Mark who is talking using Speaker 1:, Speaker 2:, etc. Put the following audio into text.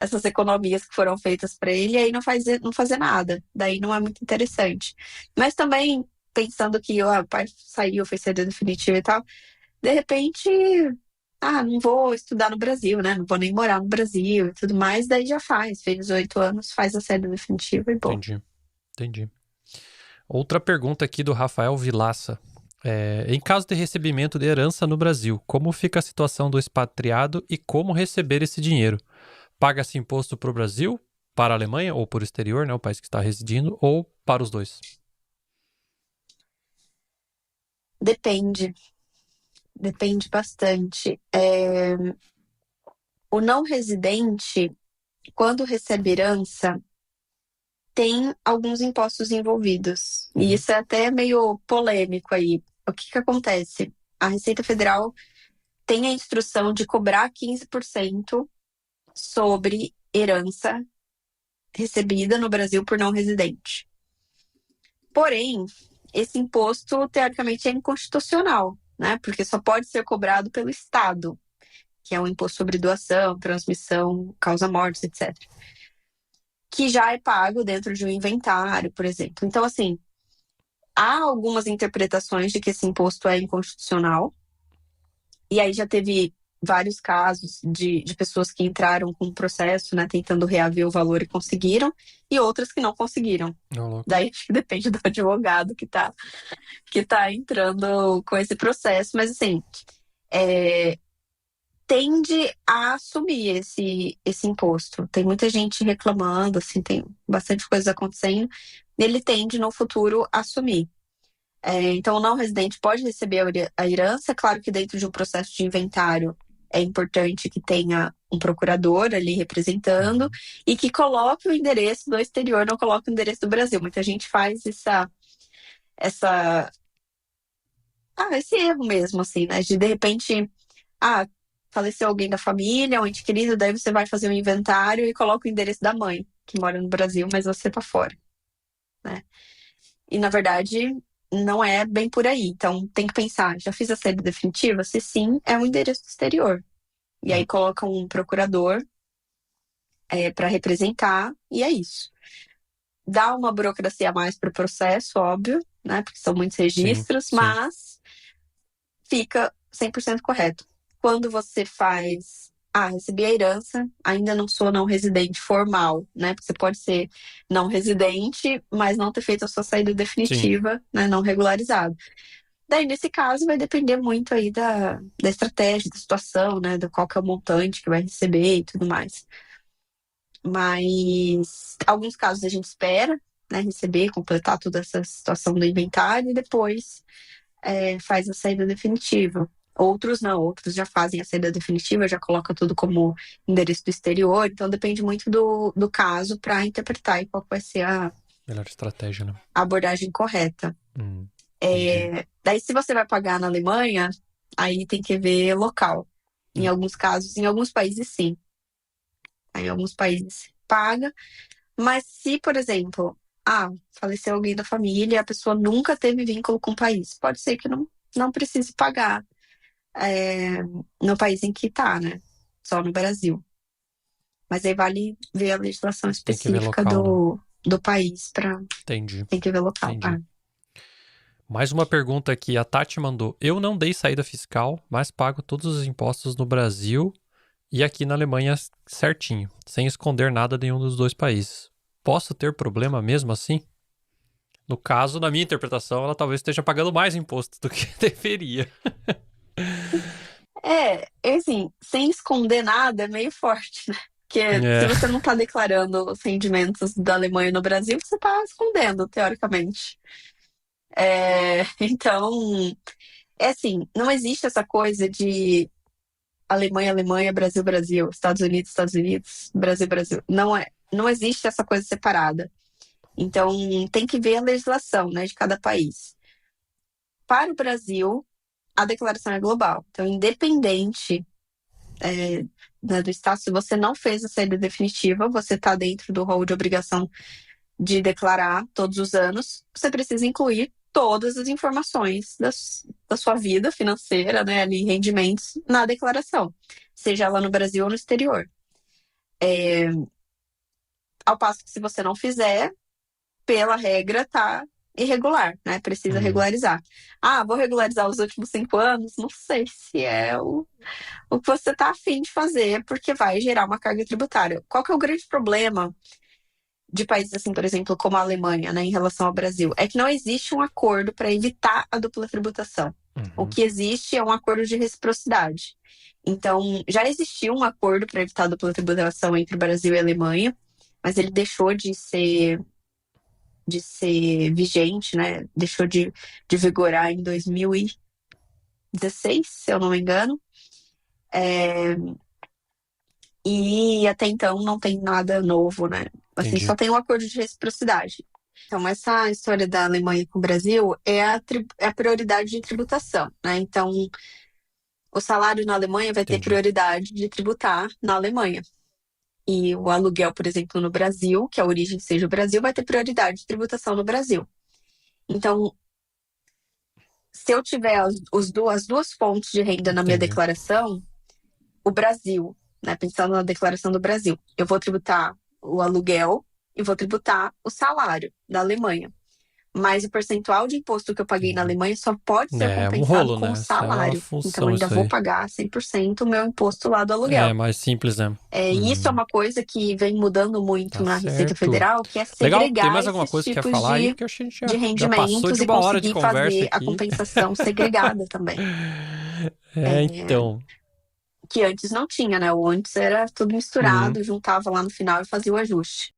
Speaker 1: essas economias que foram feitas para ele e aí não fazer nada. Daí não é muito interessante. Mas também, pensando que o pai saiu, fez saída definitiva e tal, de repente, não vou estudar no Brasil, né? Não vou nem morar no Brasil e tudo mais, daí já fez 18 anos, faz a saída definitiva e bom.
Speaker 2: Entendi. Outra pergunta aqui do Rafael Vilaça. Em caso de recebimento de herança no Brasil, como fica a situação do expatriado e como receber esse dinheiro? Paga-se imposto para o Brasil, para a Alemanha ou por exterior, né, o país que está residindo, ou para os dois?
Speaker 1: Depende bastante. O não residente, quando recebe herança, tem alguns impostos envolvidos. E
Speaker 2: Uhum.
Speaker 1: isso é até meio polêmico aí. O que acontece? A Receita Federal tem a instrução de cobrar 15% sobre herança recebida no Brasil por não residente. Porém, esse imposto, teoricamente, é inconstitucional, né? Porque só pode ser cobrado pelo Estado, que é o imposto sobre doação, transmissão, causa-mortes, etc. Que já é pago dentro de um inventário, por exemplo. Então, assim, há algumas interpretações de que esse imposto é inconstitucional, e aí já teve vários casos de pessoas que entraram com um processo, né, tentando reaver o valor e conseguiram, e outras que não conseguiram.
Speaker 2: Ô, louco.
Speaker 1: Daí acho que depende do advogado que tá entrando com esse processo, mas assim, é, tende a assumir esse imposto. Tem muita gente reclamando, assim, tem bastante coisa acontecendo, e ele tende no futuro a assumir. Então, o não residente pode receber a herança, claro que dentro de um processo de inventário é importante que tenha um procurador ali representando e que coloque o endereço do exterior, não coloque o endereço do Brasil. Muita gente faz essa, esse erro mesmo, assim, né? De repente, ah, faleceu alguém da família, um ente querido, daí você vai fazer um inventário e coloca o endereço da mãe, que mora no Brasil, mas você tá fora, né? E na verdade, não é bem por aí. Então tem que pensar, já fiz a saída definitiva? Se sim, é um endereço exterior. E aí
Speaker 2: Hum,
Speaker 1: coloca um procurador para representar, e é isso. Dá uma burocracia a mais para o processo, óbvio, né? Porque são muitos
Speaker 2: sim,
Speaker 1: registros,
Speaker 2: sim.
Speaker 1: mas fica 100% correto. Quando você faz, recebi a herança, ainda não sou não residente formal, né? Porque você pode ser não residente, mas não ter feito a sua saída
Speaker 2: Sim.
Speaker 1: definitiva, né? Não regularizado. Daí, nesse caso, vai depender muito aí da estratégia, da situação, né? Do qual que é o montante que vai receber e tudo mais. Mas alguns casos a gente espera, né? Receber, completar toda essa situação do inventário e depois faz a saída definitiva. Outros não, outros já fazem a saída definitiva, já coloca tudo como endereço do exterior, então depende muito do caso para interpretar aí qual vai ser a
Speaker 2: Melhor estratégia, né?
Speaker 1: abordagem correta.
Speaker 2: Entendi.
Speaker 1: Daí, se você vai pagar na Alemanha, aí tem que ver local. Em
Speaker 2: Hum,
Speaker 1: alguns casos, em alguns países, sim. Aí, em alguns países paga. Mas se, por exemplo, faleceu alguém da família, a pessoa nunca teve vínculo com o país, pode ser que não precise pagar é, no país em que tá, né? Só no Brasil. Mas aí vale ver a legislação
Speaker 2: tem que ver
Speaker 1: específica
Speaker 2: local, né?
Speaker 1: do país para
Speaker 2: Entendi.
Speaker 1: tem que ver local.
Speaker 2: Entendi. Mais uma pergunta aqui, a Tati mandou. Eu não dei saída fiscal, mas pago todos os impostos no Brasil e aqui na Alemanha certinho, sem esconder nada de nenhum dos dois países. Posso ter problema mesmo assim? No caso, na minha interpretação, ela talvez esteja pagando mais imposto do que deveria.
Speaker 1: Assim, sem esconder nada é meio forte, né? Porque se
Speaker 2: É,
Speaker 1: você não está declarando os rendimentos da Alemanha no Brasil, você está escondendo, teoricamente. Então, é assim, não existe essa coisa de Alemanha, Alemanha, Brasil, Brasil, Estados Unidos, Estados Unidos, Brasil, Brasil. Não existe essa coisa separada. Então, tem que ver a legislação, né, de cada país. Para o Brasil, a declaração é global. Então, independente né, do Estado, se você não fez a saída definitiva, você está dentro do rol de obrigação de declarar todos os anos, você precisa incluir todas as informações da sua vida financeira, né, ali, rendimentos, na declaração, seja ela no Brasil ou no exterior. Ao passo que se você não fizer, pela regra, tá irregular, né? Precisa
Speaker 2: Uhum.
Speaker 1: regularizar. Ah, vou regularizar os últimos 5 anos? Não sei se é o que você tá afim de fazer, porque vai gerar uma carga tributária. Qual que é o grande problema de países assim, por exemplo, como a Alemanha, né, em relação ao Brasil? É que não existe um acordo para evitar a dupla tributação. O
Speaker 2: Uhum.
Speaker 1: que existe é um acordo de reciprocidade. Então, já existiu um acordo para evitar a dupla tributação entre o Brasil e a Alemanha, mas ele deixou de ser vigente, né? Deixou de vigorar em 2016, se eu não me engano. E até então não tem nada novo, né? Assim,
Speaker 2: Entendi.
Speaker 1: só tem um acordo de reciprocidade. Então, essa história da Alemanha com o Brasil é a prioridade de tributação, né? Então, o salário na Alemanha vai ter
Speaker 2: Entendi.
Speaker 1: prioridade de tributar na Alemanha. E o aluguel, por exemplo, no Brasil, que a origem seja o Brasil, vai ter prioridade de tributação no Brasil. Então, se eu tiver as duas fontes de renda na minha
Speaker 2: Entendi.
Speaker 1: declaração, o Brasil, né, pensando na declaração do Brasil, eu vou tributar o aluguel e vou tributar o salário da Alemanha. Mas o percentual de imposto que eu paguei na
Speaker 2: Entendi.
Speaker 1: Alemanha só pode ser
Speaker 2: É um
Speaker 1: compensado
Speaker 2: rolo,
Speaker 1: com o
Speaker 2: né? Isso é uma
Speaker 1: salário. Então, eu
Speaker 2: função,
Speaker 1: ainda
Speaker 2: isso
Speaker 1: vou
Speaker 2: aí.
Speaker 1: pagar 100% o meu imposto lá do
Speaker 2: É
Speaker 1: aluguel.
Speaker 2: mais simples, né?
Speaker 1: E isso é uma coisa que vem mudando muito
Speaker 2: Tá
Speaker 1: na Receita
Speaker 2: certo.
Speaker 1: Federal, que é
Speaker 2: Legal. Tem
Speaker 1: segregar
Speaker 2: mais alguma
Speaker 1: esses
Speaker 2: coisa que quer
Speaker 1: tipos
Speaker 2: falar aí?
Speaker 1: de,
Speaker 2: Porque eu acho que a gente
Speaker 1: de
Speaker 2: já passou
Speaker 1: rendimentos
Speaker 2: de
Speaker 1: e
Speaker 2: uma hora de
Speaker 1: conseguir
Speaker 2: conversa
Speaker 1: fazer a
Speaker 2: aqui.
Speaker 1: compensação segregada também.
Speaker 2: É, então.
Speaker 1: Que antes não tinha, né? O antes era tudo
Speaker 2: Uhum.
Speaker 1: misturado, juntava lá no final e fazia o ajuste.